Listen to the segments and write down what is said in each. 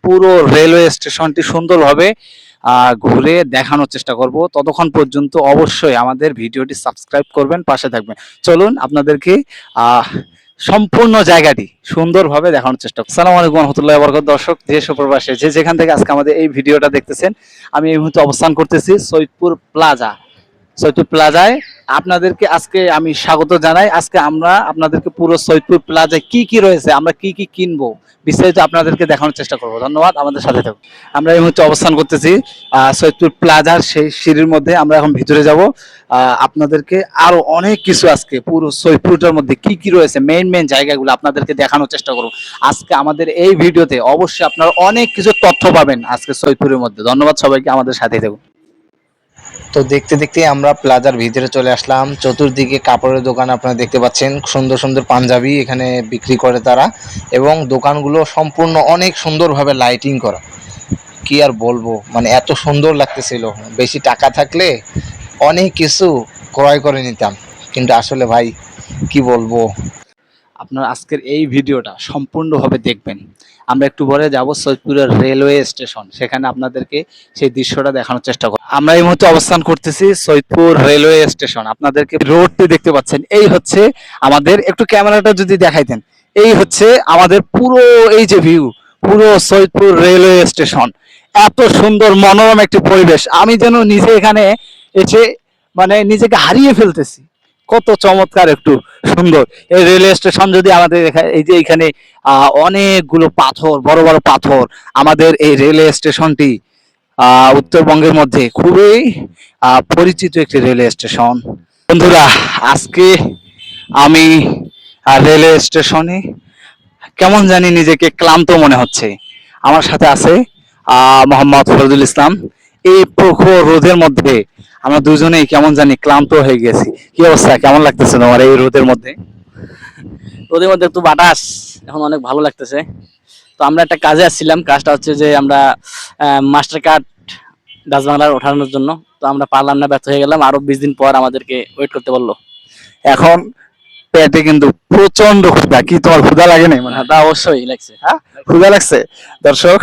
পুরো রেলওয়ে স্টেশনটি সুন্দরভাবে ঘুরে দেখানোর চেষ্টা করব। ততক্ষণ পর্যন্ত অবশ্যই আমাদের ভিডিওটি সাবস্ক্রাইব করবেন, পাশে থাকবেন। চলুন আপনাদেরকে সম্পূর্ণ জায়গাটি সুন্দরভাবে দেখানোর চেষ্টা করব। আসসালামু আলাইকুম ওয়া রাহমাতুল্লাহি ওয়া বারাকাতুহু। দর্শক, দেশ ও প্রবাসে যে যেখান থেকে আজকে আমাদের এই ভিডিওটা দেখতেছেন, আমি এই মুহূর্তে অবস্থান করতেছি সৈয়দপুর প্লাজা। সৈয়দপুর প্লাজায় আপনাদেরকে আজকে আমি স্বাগত জানাই। আজকে আমরা আপনাদেরকে পুরো সৈয়দপুর প্লাজায় কি কি রয়েছে, আমরা কি কি কিনবো, বিস্তারিত আপনাদেরকে দেখানোর চেষ্টা করব। ধন্যবাদ, আমাদের সাথে থাকুন। আমরা এই মুহূর্তে অবস্থান করতেছি সৈয়দপুর প্লাজার সেই সিঁড়ির মধ্যে। আমরা এখন ভিতরে যাব। আপনাদেরকে আরো অনেক কিছু আজকে পুরো সৈয়দপুরটার মধ্যে কি কি রয়েছে, মেইন মেইন জায়গাগুলো আপনাদেরকে দেখানোর চেষ্টা করব আজকে আমাদের এই ভিডিওতে। অবশ্যই আপনারা অনেক কিছু তথ্য পাবেন আজকে সৈয়দপুরের মধ্যে। ধন্যবাদ সবাইকে, আমাদের সাথে থাকুন। তো দেখতে দেখতে আমরা প্লাজার ভিতরে চলে আসলাম। চতুর্দিকে কাপড়ের দোকান আপনারা দেখতে পাচ্ছেন, সুন্দর সুন্দর পাঞ্জাবি এখানে বিক্রি করে তারা, এবং দোকানগুলো সম্পূর্ণ অনেক সুন্দরভাবে লাইটিং করা। কি আর বলবো, মানে এত সুন্দর লাগতেছিল। বেশি টাকা থাকলে অনেক কিছু ক্রয় করে নিতাম, কিন্তু আসলে ভাই কি বলবো। আপনারা আজকের এই ভিডিওটা সম্পূর্ণভাবে দেখবেন। আমরা একটু পরে যাব সৈয়দপুরের রেলওয়ে স্টেশন, সেখানে আপনাদেরকে সেই দৃশ্যটা দেখানোর চেষ্টা করব। আমরা এই মুহূর্তে অবস্থান করতেছি সৈয়দপুর রেলওয়ে স্টেশন। আপনাদেরকে রোডটি দেখতে পাচ্ছেন, এই হচ্ছে আমাদের, একটু ক্যামেরাটা যদি দেখাইতেন, এই হচ্ছে আমাদের পুরো এই যে ভিউ, পুরো সৈয়দপুর রেলওয়ে স্টেশন। এত সুন্দর মনোরম একটি পরিবেশ, আমি যেন নিজে এখানে এসে মানে নিজেকে হারিয়ে ফেলতেছি। কত চমৎকার, একটু সুন্দর এই রেলওয়ে স্টেশন। যদি আমাদের এই যে এখানে অনেকগুলো পাথর, বড় বড় পাথর। আমাদের এই রেলওয়ে স্টেশনটি উত্তরবঙ্গের মধ্যে খুবই পরিচিত একটি রেলওয়ে স্টেশন। বন্ধুরা, আজকে আমি রেলওয়ে স্টেশনে কেমন জানি নিজেকে ক্লান্ত মনে হচ্ছে। আমার সাথে আছে মোহাম্মদ ফজলুল ইসলাম। এই প্রখর রোদের মধ্যে আমরা দুজনেই কেমন জানি ক্লান্ত হয়ে গেছি। কি অবস্থা, কেমন লাগতেছে তোমার এই রোদের মধ্যে? রোদের মধ্যে একটু বাতাস, এখন অনেক ভালো লাগতেছে। তো আমরা একটা কাজে আসছিলাম, কাজটা হচ্ছে যে আমরা মাস্টার কার্ড ডাচ বাংলার ওঠানোর জন্য। তো আমরা পারলাম না, ব্যর্থ হয়ে গেলাম। আরো 20 দিন পর আমাদেরকে ওয়েট করতে বললো। এখন পেটে কিন্তু প্রচন্ড ক্ষুধা। কি তোমার ক্ষুধা লাগে নাই? মানে তা অবশ্যই লাগছে। হ্যাঁ, ক্ষুধা লাগছে। দর্শক,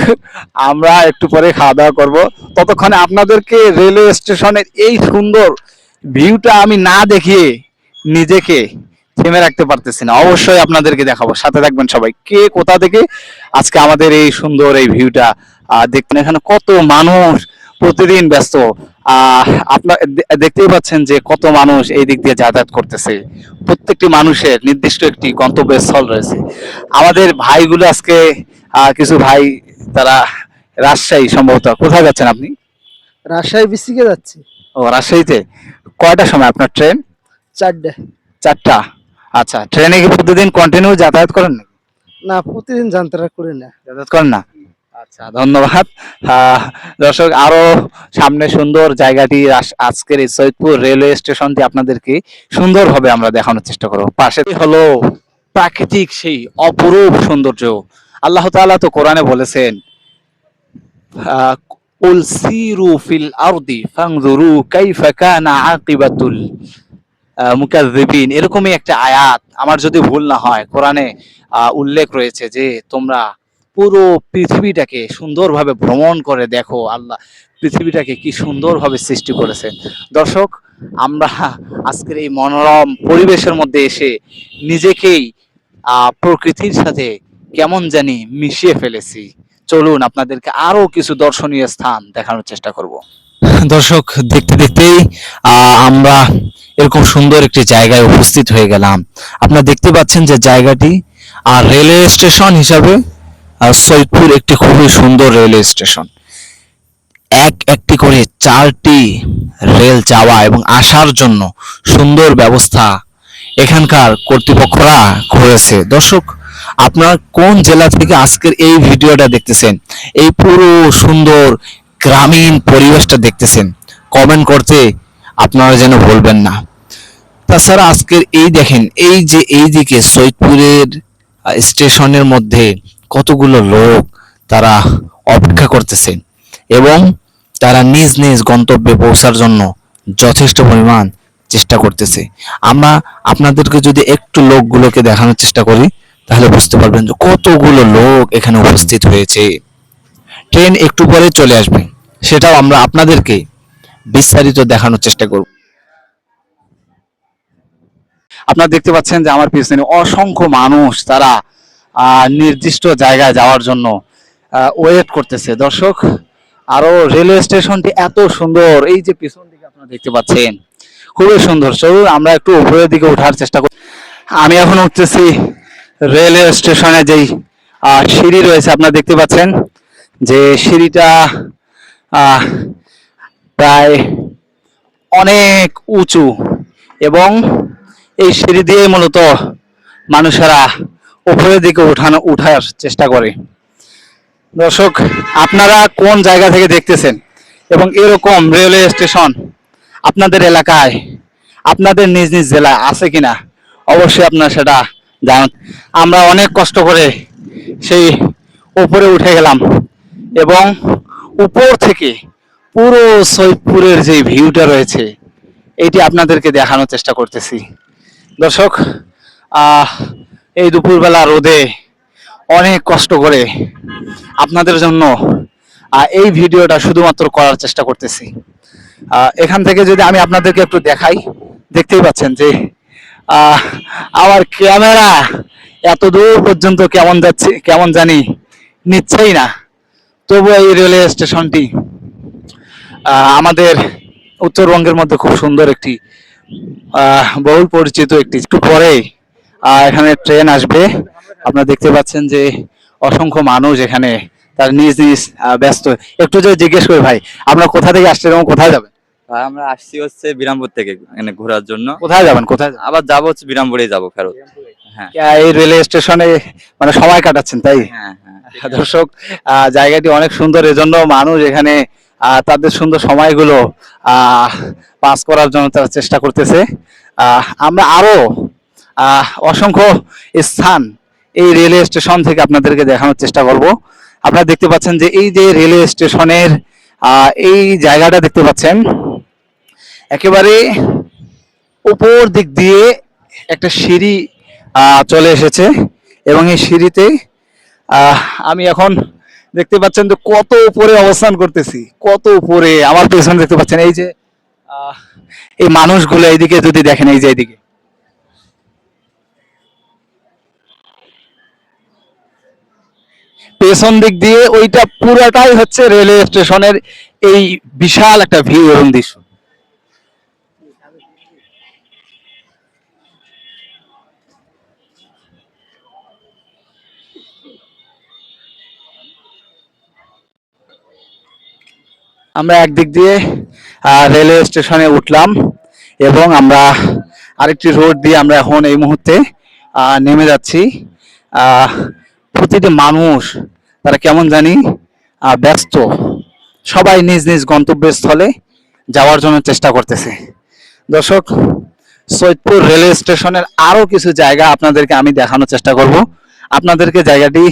আমরা একটু পরে খাওয়া দাওয়া করবো। ততক্ষণে আপনাদেরকে রেলওয়ে স্টেশনের এই সুন্দর ভিউটা আমি না দেখিয়ে নিজেকে থেমে রাখতে পারতেছি না। অবশ্যই আপনাদেরকে দেখাবো, সাথে থাকবেন সবাই। কে কোথা থেকে আজকে আমাদের এই সুন্দর এই ভিউটা দেখতেন। এখানে কত মানুষ প্রতিদিন ব্যস্ত। আপনার দেখতেই পাচ্ছেন যে কত মানুষ এই দিক দিয়ে যাতায়াত করতেছে। প্রত্যেকটি মানুষের নির্দিষ্ট একটি গন্তব্যস্থল রয়েছে। আমাদের ভাইগুলো আজকে কিছু ভাই, তারা রাজশাহী সম্ভবত। কোথায় যাচ্ছেন আপনি? রাজশাহী বিসিকে যাচ্ছি। ও, রাজশাহীতে। কয়টার সময় আপনার ট্রেন? 4টা। 4টা। আচ্ছা, ট্রেনে কি প্রতিদিন কন্টিনিউ যাতায়াত করেন নাকি? না, প্রতিদিন যাত্রা করি না। যাতায়াত করেন না? আচ্ছা, ধন্যবাদ। দর্শক, আরো সামনে সুন্দর জায়গাটি, আজকের এই সৈয়দপুর রেলওয়ে স্টেশনটি আপনাদেরকে সুন্দরভাবে আমরা দেখানোর চেষ্টা করব। পাশে হলো প্রাকৃতিক সেই অপরূপ সৌন্দর্য। আল্লাহ তাআলা তো কোরআনে বলেছেন, কুল সিরু ফিল আরদি ফানজুরু কাইফা কানা আকিবাতুল মুকাজ্জিবিন। এরকমই একটা আয়াত, আমার যদি ভুল না হয়, কোরআনে উল্লেখ রয়েছে যে তোমরা পুরো পৃথিবীটাকে সুন্দরভাবে ভ্রমণ করে দেখো। আল্লাহ পৃথিবীটাকে কি সুন্দরভাবে সৃষ্টি করেছেন। দর্শক, আমরা আজকের এই মনোরম পরিবেশের মধ্যে এসে নিজেকেই প্রকৃতির সাথে কেমন জানি মিশিয়ে ফেলেছি। চলুন আপনাদেরকে আরো কিছু দর্শনীয় স্থান দেখানোর চেষ্টা করব। দর্শক, দেখতে দেখতেই আমরা এরকম সুন্দর একটি জায়গায় উপস্থিত হয়ে গেলাম। আপনারা দেখতে পাচ্ছেন যে জায়গাটি রেলওয়ে স্টেশন হিসাবে সৈয়দপুর একটি খুবই সুন্দর রেলওয়ে স্টেশন। একটি করে 4টি রেল যাওয়া এবং আসার জন্য সুন্দর ব্যবস্থা এখানকার কর্তৃপক্ষরা করেছে। দর্শক, আপনারা কোন জেলা থেকে আজকের এই ভিডিওটা দেখতেছেন, এই পুরো সুন্দর গ্রামীণ পরিবেশটা দেখতেছেন, কমেন্ট করতে আপনারা যেন ভুলবেন না। তাছাড়া আজকের এই দেখেন, এই যে এইদিকে সৈয়দপুরের স্টেশনের মধ্যে কতগুলো লোক তারা অপেক্ষা করতেছে এবং তারা নিজ নিজ গন্তব্যে পৌঁছার জন্য যথেষ্ট পরিমাণ চেষ্টা করতেছে। আমরা আপনাদেরকে যদি একটু লোকগুলোকে দেখানোর চেষ্টা করি, তাহলে বুঝতে পারবেন যে কতগুলো লোক এখানে উপস্থিত হয়েছে। ট্রেন একটু পরে চলে আসবে, সেটাও আমরা আপনাদেরকে বিস্তারিত দেখানোর চেষ্টা করব। আপনারা দেখতে পাচ্ছেন যে আমার পিছনে অসংখ্য মানুষ, তারা নির্দিষ্ট জায়গায় যাওয়ার জন্য ওয়েট করতেছে। দর্শক, আরো রেলওয়ে স্টেশনটি এত সুন্দর, এই যে পিছন দিকে আপনারা দেখতে পাচ্ছেন খুবই সুন্দর। চলুন আমরা একটু উপরের দিকে ওঠার চেষ্টা করি। আমি এখন উঠতেছি রেলওয়ে স্টেশনে, যেই সিঁড়ি রয়েছে আপনারা দেখতে পাচ্ছেন যে সিঁড়িটা আহ, প্রায় অনেক উঁচু, এবং এই সিঁড়ি দিয়ে মূলত মানুষেরা উপরের দিকে উঠার চেষ্টা করে। দর্শক, আপনারা কোন জায়গা থেকে দেখতেছেন এবং এরকম রেলওয়ে স্টেশন আপনাদের এলাকায়, আপনাদের নিজ নিজ জেলায় আছে কিনা, অবশ্যই আপনারা সেটা জানান। আমরা অনেক কষ্ট করে সেই উপরে উঠে গেলাম এবং উপর থেকে পুরো সৈয়দপুরের যে ভিউটা রয়েছে এটি আপনাদেরকে দেখানোর চেষ্টা করতেছি। দর্শক, এই দুপুরবেলা রোদে অনেক কষ্ট করে আপনাদের জন্য এই ভিডিওটা শুধুমাত্র করার চেষ্টা করতেছি। এখান থেকে যদি আমি আপনাদেরকে একটু দেখাই, দেখতেই পাচ্ছেন যে আমার ক্যামেরা এত দূর পর্যন্ত কেমন যাচ্ছে, কেমন জানি নিচ্ছেই না। তবু এই রেলওয়ে স্টেশনটি আমাদের উত্তরবঙ্গের মধ্যে খুব সুন্দর একটি বহুল পরিচিত একটি। একটু পরে এখানে ট্রেন আসবে। আপনারা দেখতে পাচ্ছেন যে অসংখ্য মানুষ এখানে তার নিজ নিজ ব্যস্ত। একটু যদি জিজ্ঞেস করি, ভাই আপনারা কোথা থেকে আসছেন এবং কোথায় যাবেন? ভাই আমরা আসছি হচ্ছে বিরামপুর থেকে এখানে ঘোরার জন্য। কোথায় যাবেন? কোথায় যাবেন? আবার যাবো হচ্ছে বিরামপুরেই যাবো ফেরত। হ্যাঁ এই রেলওয়ে স্টেশনে মানে সময় কাটাচ্ছেন, তাই? হ্যাঁ হ্যাঁ দর্শক, জায়গাটি অনেক সুন্দর, এজন্য মানুষ এখানে তাদের সুন্দর সময়গুলো পাস করার জন্য তারা চেষ্টা করতেছে। আমরা আরো অসংখ্য স্থান এই রেলওয়ে স্টেশন থেকে আপনাদেরকে দেখানোর চেষ্টা করব। আপনারা দেখতে পাচ্ছেন যে এই যে রেলওয়ে স্টেশনের এই জায়গাটা দেখতে পাচ্ছেন, একেবারে উপর দিক দিয়ে একটা সিঁড়ি চলে এসেছে, এবং এই সিঁড়িতে আমি এখন দেখতে পাচ্ছেন যে কত উপরে অবস্থান করতেছি, কত উপরে। আমার পেছনে দেখতে পাচ্ছেন এই যে এই মানুষগুলো, এইদিকে যদি দেখেন, এই যে এইদিকে পেছন দিক দিয়ে ওইটা পুরাটাই হচ্ছে রেলওয়ে স্টেশনের এই বিশাল একটা ভিউ এবং দৃশ্য। আমরা একদিক দিয়ে রেলওয়ে স্টেশনে উঠলাম এবং আমরা আরেকটি রোড দিয়ে আমরা এখন এই মুহূর্তে নেমে যাচ্ছি। প্রতিটি মানুষ তারা কেমন জানি ব্যস্ত, সবাই নিজ নিজ গন্তব্যস্থলে যাওয়ার জন্য চেষ্টা করতেছে। দর্শক, সৈয়দপুর রেলওয়ে স্টেশনের আরো কিছু জায়গা আপনাদেরকে আমি দেখানোর চেষ্টা করব। আপনাদেরকে জায়গাটি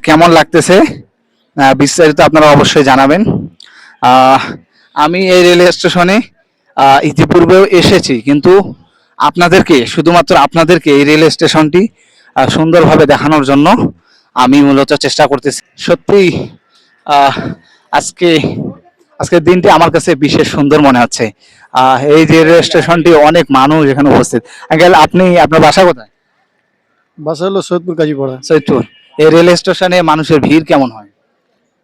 কেমন লাগতেছে বিস্তারিত আপনারা অবশ্যই জানাবেন। আমি এই রেলওয়ে স্টেশনে ইতিপূর্বেও এসেছি, কিন্তু শুধুমাত্র আপনাদেরকে এই রেলওয়ে স্টেশনটি সুন্দরভাবে দেখানোর জন্য আমি মূলত চেষ্টা করতেছি। সত্যি আজকে আজকের দিনটি আমার কাছে বিশেষ সুন্দর মনে হচ্ছে। এই যে রেলওয়ে স্টেশনটি, অনেক মানুষ এখানে উপস্থিত। আঙ্কেল, আপনার বাসা কোথায়? বাসা হলো সৈয়দপুর কাজীপাড়া। সৈয়দপুর। এই রেলওয়ে স্টেশনে মানুষের ভিড় কেমন হয়?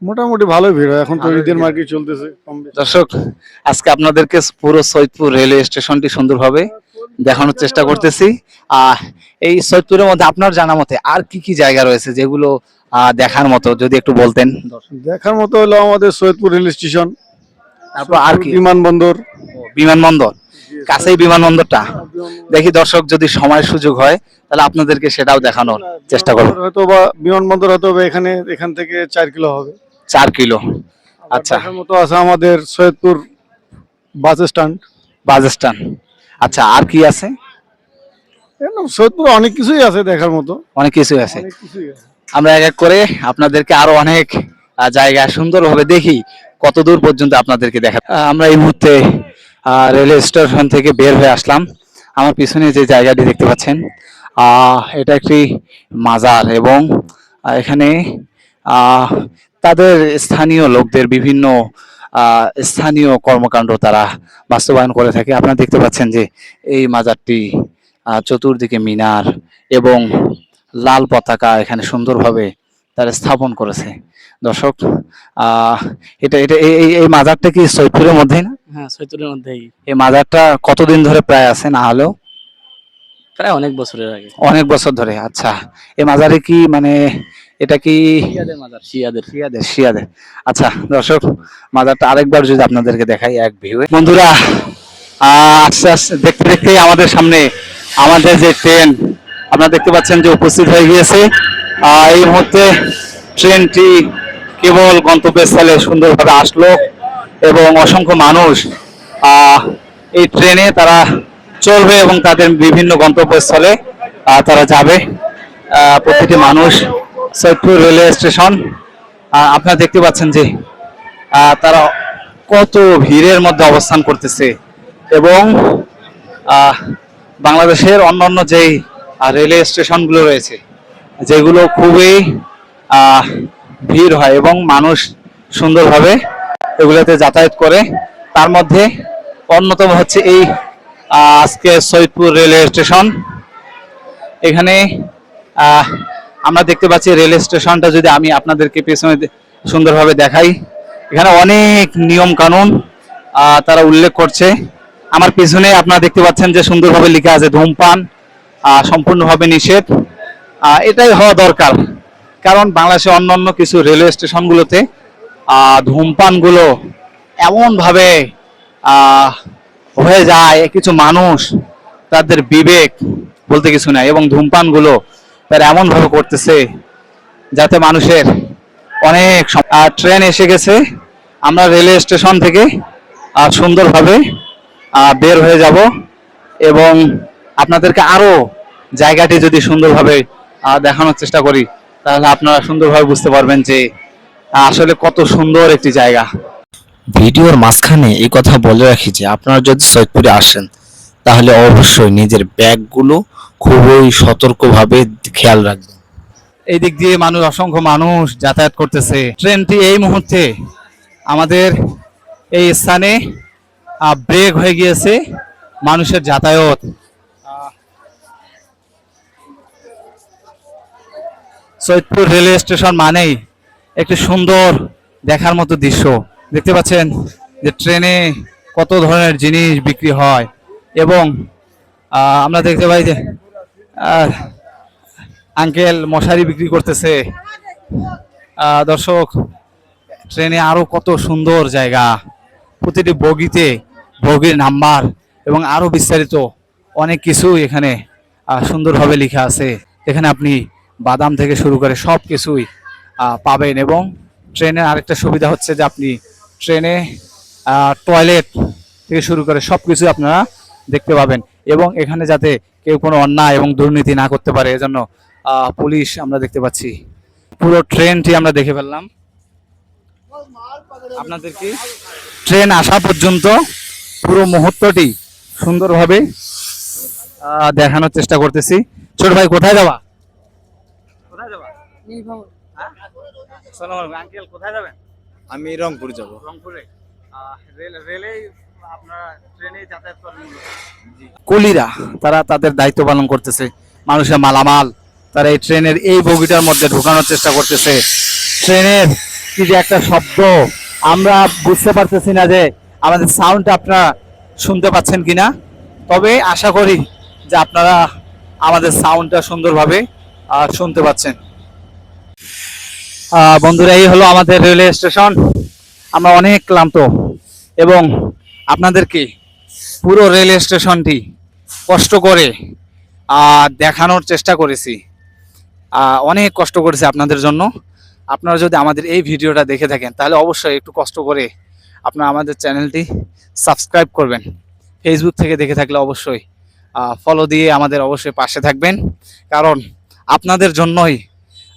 মোটামুটি ভালো ভিড় হয়, এখন তো ভালোই ঈদের ভিড়। মার্কেট চলতেছে কম বেশি। দর্শক, আজকে আপনাদেরকে পুরো সৈয়দপুর রেলওয়ে স্টেশনটি সুন্দরভাবে দেখানোর চেষ্টা করতেছি। এই সৈয়দপুরের মধ্যে আপনার জানা মতে আর কি কি জায়গা রয়েছে যেগুলো দেখার মতো, যদি একটু বলতেন। দেখার মতো হলো আমাদের সৈয়দপুর রেল স্টেশন, তারপর আর কি? বিমানবন্দর। বিমানবন্দর, কাছেই বিমানবন্দরটা। দেখি দর্শক, যদি সময় সুযোগ হয় তাহলে আপনাদেরকে সেটাও দেখানোর চেষ্টা করব। হয়তো বা বিমানবন্দর হয়তো বা এখান থেকে 4 কিলো হবে। 4 কিলো। আচ্ছা, দেখার মতো আছে আমাদের Saidpur bus stand. Bus stand. আচ্ছা, আর কি আছে? এরকম সৈয়দপুর অনেক কিছুই আছে দেখার মতো, অনেক কিছু আছে। অনেক কিছুই আছে। আমরা এক এক করে আপনাদেরকে আরো অনেক জায়গা সুন্দরভাবে দেখি কত দূর পর্যন্ত আপনাদেরকে দেখা। আমরা এই মুহূর্তে রেলওয়ে স্টেশন থেকে বের হয়ে আসলাম। আমার পিছনে যে জায়গাটি দেখতে পাচ্ছেন, এটা একটি মাজার, এবং এখানে তাদের স্থানীয় লোকদের বিভিন্ন স্থানীয় কর্মকাণ্ড তারা বাস্তবায়ন করে থাকে। আপনারা দেখতে পাচ্ছেন যে এই মাজারটি চতুর্দিকে মিনার এবং লাল পতাকা এখানে সুন্দরভাবে তারা স্থাপন করেছে। দর্শক, আহ এটা এটা এই মাজারটা কি সৈয়দপুরের মধ্যেই না? হ্যাঁ, সৈয়দপুরের মধ্যেই। এই মাজারটা কতদিন ধরে প্রায় আছে না হলেও? প্রায় অনেক বছরের আগে। অনেক বছর ধরে। আচ্ছা, এই মাজারে কি মানে এটা কি শিয়াদের মাজার, শিয়াদের। শিয়াদের? আচ্ছা দর্শক, মাজারটা আরেকবার যদি আপনাদেরকে দেখাই এক ভিউ। বন্ধুরা, আস্তে আস্তে দেখতে দেখতে আমাদের সামনে আমাদের যে ট্রেন আপনারা দেখতে পাচ্ছেন যে উপস্থিত হয়ে গিয়েছে। এই মুহূর্তে ট্রেনটি কেবল গন্তব্যস্থলে সুন্দরভাবে আসলো এবং অসংখ্য মানুষ এই ট্রেনে তারা চলবে এবং তাদের বিভিন্ন গন্তব্যস্থলে তারা যাবে। প্রতিটি মানুষ সৈয়দপুর রেলওয়ে স্টেশন আপনারা দেখতে পাচ্ছেন যে তারা কত ভিড়ের মধ্যে অবস্থান করতেছে এবং বাংলাদেশের অন্যান্য যেই রেলওয়ে স্টেশনগুলো রয়েছে যেগুলো খুবই ভিড় হয় এবং মানুষ সুন্দরভাবে এগুলোতে যাতায়াত করে, তার মধ্যে অন্যতম হচ্ছে এই আজকে সৈয়দপুর রেলওয়ে স্টেশন। এখানে আমরা দেখতে পাচ্ছি রেলওয়ে স্টেশনটা যদি আমি আপনাদেরকে পেছনে সুন্দরভাবে দেখাই, এখানে অনেক নিয়ম কানুন তারা উল্লেখ করছে। আমার পেছনে আপনারা দেখতে পাচ্ছেন যে সুন্দরভাবে লেখা আছে ধূমপান সম্পূর্ণভাবে নিষেধ। এটাই হওয়া দরকার, কারণ বাংলাদেশের অন্যান্য কিছু রেলওয়ে স্টেশনগুলোতে ধূমপানগুলো এমনভাবে হয়ে যায়, কিছু মানুষ তাদের বিবেক বলতে কিছু নাই এবং ধূমপানগুলো তারা এমনভাবে করতেছে যাতে মানুষের অনেক ট্রেন এসে গেছে। আমরা রেলওয়ে স্টেশন থেকে সুন্দরভাবে বের হয়ে যাব এবং আপনাদেরকে আরো জায়গাটি যদি সুন্দরভাবে দেখানোর চেষ্টা করি তাহলে আপনারা সুন্দরভাবে বুঝতে পারবেন যে আসলে কত সুন্দর একটি জায়গা। ভিডিওর মাঝখানে এই কথা বলে রাখি যে আপনারা যদি সৈয়দপুরে আসেন তাহলে অবশ্যই নিজের ব্যাগগুলো খুবই সতর্কভাবে খেয়াল রাখবেন। এই দিক দিয়ে অসংখ্য মানুষ যাতায়াত করতেছে। ট্রেনটি এই মুহূর্তে আমাদের এই স্থানে ব্রেক হয়ে গিয়েছে মানুষের যাতায়াত। সৈয়দপুর রেলওয়ে স্টেশন মানেই একটি সুন্দর দেখার মতো দৃশ্য। দেখতে পাচ্ছেন যে ট্রেনে কত ধরনের জিনিস বিক্রি হয় এবং আমরা দেখতে পাই যে আঙ্কেল মশারি বিক্রি করতেছে। দর্শক, ট্রেনে আরো কত সুন্দর জায়গা, প্রতিটি বগিতে বগির নাম্বার এবং আরো বিস্তারিত অনেক কিছু এখানে সুন্দরভাবে লেখা আছে। এখানে আপনি বাদাম থেকে শুরু করে সব কিছুই পাবেন এবং ট্রেনের আরেকটা সুবিধা হচ্ছে যে আপনি ট্রেনে টয়লেট থেকে শুরু করে সব কিছু আপনারা দেখতে পাবেন এবং এখানে যাতে কেউ কোনো অন্যায় এবং দুর্নীতি না করতে পারে এজন্য পুলিশ আমরা দেখতে পাচ্ছি। পুরো ট্রেনটি আমরা দেখে ফেললাম। আপনাদেরকে ট্রেন আসা পর্যন্ত পুরো মুহূর্তটি সুন্দরভাবে দেখানোর চেষ্টা করতেছি। ছোট ভাই, কোথায় যাবা? আঙ্কেল কোথায় যাবেন? আমি রংপুর যাব। রংপুরে রেলে আপনারা ট্রেনে যাতায়াত করেন? কুলিরা তারা তাদের দায়িত্ব পালন করতেছে, মানুষের মালামাল তারা এই ট্রেনের এই বগিটার মধ্যে ঢোকানোর চেষ্টা করতেছে। ট্রেনের কি যে একটা শব্দ, আমরা বুঝতে পারতেছি না যে আমাদের সাউন্ডটা আপনারা শুনতে পাচ্ছেন কিনা, তবে আশা করি যে আপনারা আমাদের সাউন্ডটা সুন্দরভাবে শুনতে পাচ্ছেন। বন্ধুরা, এই হলো আমাদের রেলওয়ে স্টেশন। আমরা অনেক ক্লান্ত এবং আপনাদেরকে পুরো রেলওয়ে স্টেশনটি কষ্ট করে দেখানোর চেষ্টা করেছি। অনেক কষ্ট করেছি আপনাদের জন্য। আপনারা যদি আমাদের এই ভিডিওটা দেখে থাকেন তাহলে অবশ্যই একটু কষ্ট করে আপনারা আমাদের চ্যানেলটি সাবস্ক্রাইব করবেন। ফেসবুক থেকে দেখে থাকলে অবশ্যই ফলো দিয়ে আমাদের অবশ্যই পাশে থাকবেন, কারণ আপনাদের জন্যই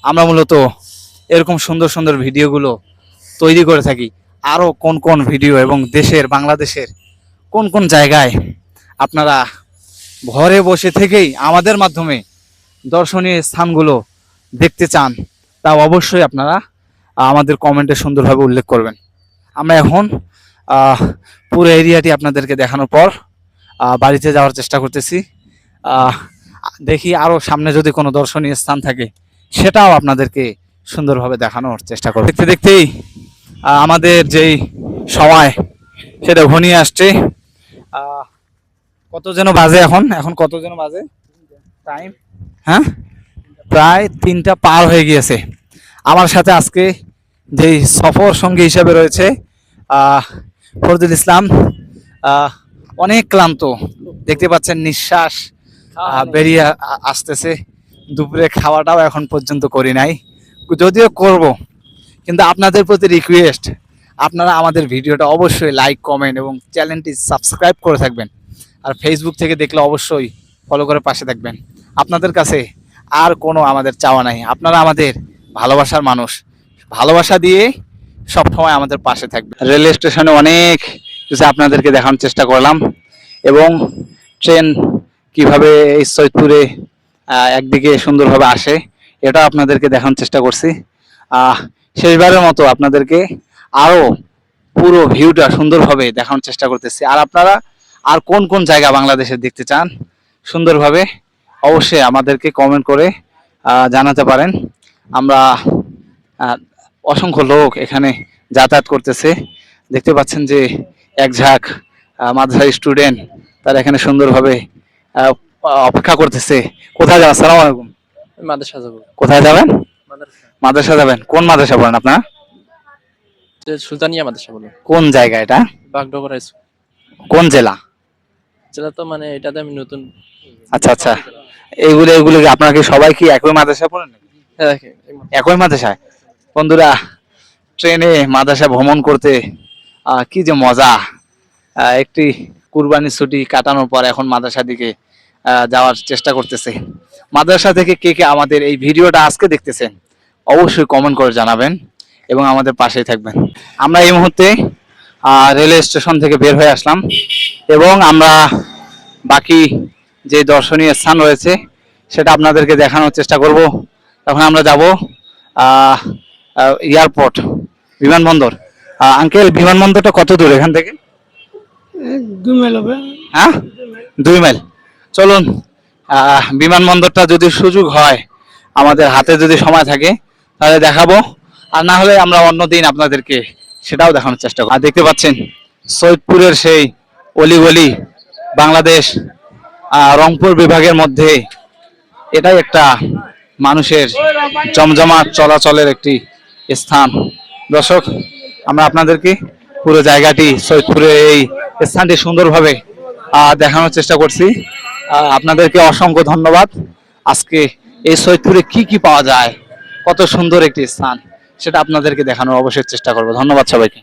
আমরা মূলত এরকম সুন্দর সুন্দর ভিডিওগুলো তৈরি করে থাকি। আরও কোন কোন ভিডিও এবং দেশের বাংলাদেশের কোন কোন জায়গায় আপনারা ঘরে বসে থেকেই আমাদের মাধ্যমে দর্শনীয় স্থানগুলো দেখতে চান তা অবশ্যই আপনারা আমাদের কমেন্টে সুন্দরভাবে উল্লেখ করবেন। আমরা এখন আহ, পুরো এরিয়াটি আপনাদেরকে দেখানোর পর বাড়িতে যাওয়ার চেষ্টা করতেছি। আহ, দেখি আরো সামনে যদি কোনো দর্শনীয় স্থান থাকে সেটাও আপনাদেরকে সুন্দরভাবে দেখানোর চেষ্টা করব। দেখতে দেখতেই আমাদের যেই সময় সেটা ঘনিয়ে আসছে। কত যেন বাজে এখন এখন কত যেন বাজে টাইম, হ্যাঁ প্রায় 3টা পার হয়ে গিয়েছে। আমার সাথে আজকে যেই সফর সঙ্গী হিসেবে রয়েছে ফরদুল ইসলাম। অনেক ক্লান্ত, দেখতে পাচ্ছেন নিঃশ্বাস বেরিয়ে আসতেছে। দুপুরে খাওয়াটাও এখন পর্যন্ত করি নাই, যদিও করব, কিন্তু আপনাদের প্রতি রিকোয়েস্ট আপনারা আমাদের ভিডিওটা অবশ্যই লাইক কমেন্ট এবং চ্যানেলটি সাবস্ক্রাইব করে থাকবেন। আর ফেসবুক থেকে দেখলে অবশ্যই ফলো করে পাশে থাকবেন। আপনাদের কাছে আর কোনো আমাদের চাওয়া নাই, আপনারা আমাদের ভালোবাসার মানুষ, ভালোবাসা দিয়ে সবসময় আমাদের পাশে থাকবে। রেল স্টেশনে অনেক কিছু আপনাদেরকে দেখানোর চেষ্টা করলাম এবং ট্রেন কিভাবে এই সৈয়দপুরে একদিকে সুন্দরভাবে আসে এটা আপনাদেরকে দেখানোর চেষ্টা করছি। শেষবারের মতো আপনাদেরকে আরো পুরো ভিউটা সুন্দরভাবে দেখানোর চেষ্টা করতেছি। আর আপনারা আর কোন কোন জায়গা বাংলাদেশে দেখতে চান সুন্দরভাবে অবশ্যই আমাদেরকে কমেন্ট করে জানাতে পারেন। আমরা অসংখ্য লোক এখানে যাতায়াত করতেছে, দেখতে পাচ্ছেন যে এক ঝাঁক মাদ্রাসা স্টুডেন্ট তারা এখানে সুন্দরভাবে অপেক্ষা করতেছে। কোথায় যাবেন? আসসালামু আলাইকুম। মাদ্রাসা যাবো। কোথায় যাবেন? মাদ্রাসা। মাদ্রাসা যাবেন? কোন মাদ্রাসা পড়েন আপনারা? সুলতানিয়া মাদ্রাসা বলে। কোন জায়গা এটা? বাগডোগরা স্কুল। কোন জেলা? জেলা তো মানে এটাতে আমি নতুন। আচ্ছা আচ্ছা, এগুলো কি আপনারা কি সবাই কি একই মাদ্রাসা পড়েন নাকি? হ্যাঁ, একই মাদ্রাসায়? বন্ধুরা, ট্রেনে মাদ্রাসা ভ্রমণ করতে কি যে মজা। একটি কুরবানির ছুটি কাটানোর পর এখন মাদ্রাসার দিকে যাওয়ার চেষ্টা করতেছে। মাদ্রাসা থেকে কে কে আমাদের এই ভিডিওটা আজকে দেখতেছেন অবশ্যই কমেন্ট করে জানাবেন এবং আমাদের পাশেই থাকবেন। আমরা এই মুহূর্তে রেলওয়ে স্টেশন থেকে বের হয়ে আসলাম এবং আমরা বাকি যে দর্শনীয় স্থান রয়েছে সেটা আপনাদেরকে দেখানোর চেষ্টা করব। এখন আমরা যাব এয়ারপোর্ট, বিমানবন্দর। আঙ্কেল, বিমানবন্দরটা কত দূর এখান থেকে? 2 মাইল হবে। হ্যাঁ, 2 মাইল। চলুন, বিমানবন্দরটা যদি সুযোগ হয়, আমাদের হাতে যদি সময় থাকে তাহলে দেখাবো, আর না হলে আমরা অন্যদিন আপনাদেরকে সেটাও দেখানোর চেষ্টা করব। আর দেখতে পাচ্ছেন সৈয়দপুরের সেই অলিগলি, বাংলাদেশ রংপুর বিভাগের মধ্যে এটাই একটা মানুষের জমজমাট চলাচলের একটি স্থান। দর্শক, আমরা আপনাদেরকে পুরো জায়গাটি, সৈয়দপুরের এই স্থানটি সুন্দরভাবে দেখানোর চেষ্টা করছি। আপনাদেরকে অসংখ্য ধন্যবাদ। আজকে এই সৈয়দপুরে কি কি পাওয়া যায়, কত সুন্দর একটি স্থান, সেটা আপনাদেরকে দেখানোর অবশ্যই চেষ্টা করব। ধন্যবাদ সবাইকে।